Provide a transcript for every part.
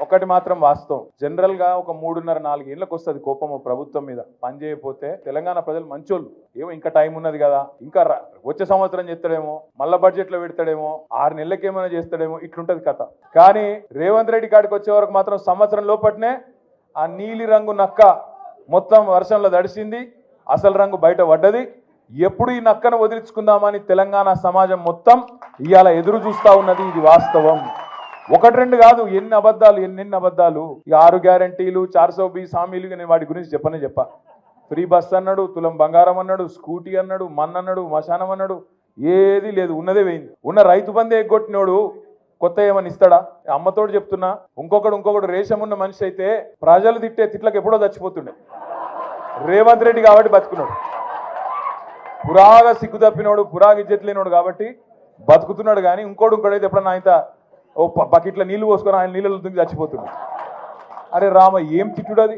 ఒకటి మాత్రం వాస్తవం, జనరల్ గా ఒక 3.5-4 ఏళ్ళకి వస్తుంది కోపం ప్రభుత్వం మీద. పని చేయకపోతే తెలంగాణ ప్రజలు మంచోళ్ళు, ఏమో ఇంకా టైం ఉన్నది కదా, ఇంకా వచ్చే సంవత్సరం చేస్తాడేమో, మళ్ళా బడ్జెట్ లో పెడతాడేమో, 6 నెలలకి ఏమైనా చేస్తాడేమో, ఇట్లుంటది కథ. కానీ రేవంత్ రెడ్డి కాడికి వచ్చే వరకు మాత్రం సంవత్సరం లోపట్నే ఆ నీలి రంగు నక్క మొత్తం వర్షంలో దడిసింది, అసలు రంగు బయట పడ్డది. ఎప్పుడు ఈ నక్కను వదిలించుకుందామని తెలంగాణ సమాజం మొత్తం ఇవాళ ఎదురు చూస్తా ఉన్నది. ఇది వాస్తవం, 1-2 కాదు, ఎన్ని అబద్ధాలు. ఈ 6 గ్యారంటీలు, 420 హామీలు, నేను వాటి గురించి చెప్పా. ఫ్రీ బస్ అన్నాడు, తులం బంగారం అన్నాడు, స్కూటీ అన్నాడు, అన్నాడు, మశానం అన్నాడు, ఏది లేదు, ఉన్నదే పోయింది. ఉన్న రైతు బంధే ఎగ్గొట్టినోడు కొత్త ఏమని ఇస్తాడా? అమ్మతోడు చెప్తున్నా, ఇంకొకడు రేషం ఉన్న మనిషి అయితే ప్రజలు తిట్టే తిట్లకు ఎప్పుడో చచ్చిపోతుండే. రేవంత్ రెడ్డి కాబట్టి బతుకున్నాడు, పురాగా సిగ్గు తప్పినోడు, పురాగా ఇజ్జత్ లేనోడు కాబట్టి బతుకుతున్నాడు. కానీ ఇంకోడైతే ఎప్పుడన్నా ఆయన ఓ బకెట్ల నీళ్లు పోసుకొని ఆయన నీళ్ళలో దుంగి చచ్చిపోతున్నాడు. అరే రామ, ఏం తిట్టుడు అది?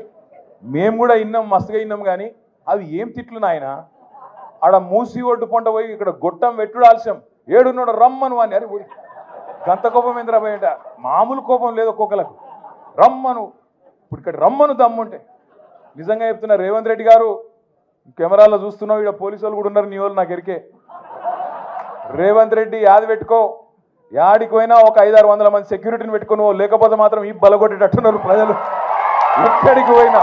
మేము కూడా విన్నాం, మస్తుగా విన్నాం, కానీ అవి ఏం తిట్లు నాయన? ఆడ మూసి ఒడ్డు పొంట పోయి ఇక్కడ గొట్టం వెట్టుడు ఆలస్యం, ఏడున్నాడు రమ్మను అని. అరే గంత కోపం ఏంద్రా బయట? మామూలు కోపం లేదు ఒక్కొక్కలకు. రమ్మను, ఇప్పుడు ఇక్కడ రమ్మను దమ్ముంటే. నిజంగా చెప్తున్నా, రేవంత్ రెడ్డి గారు కెమెరాలో చూస్తున్నావు, ఇక్కడ పోలీసు వాళ్ళు కూడా ఉన్నారు, నీ వాళ్ళు నాకు ఎరికే. రేవంత్ రెడ్డి యాది పెట్టుకో, యాడికి పోయినా ఒక 500-600 మంది సెక్యూరిటీని పెట్టుకుని, లేకపోతే మాత్రం ఈ బలగొట్టేటట్టున్నారు ప్రజలు. ఎక్కడికి పోయినా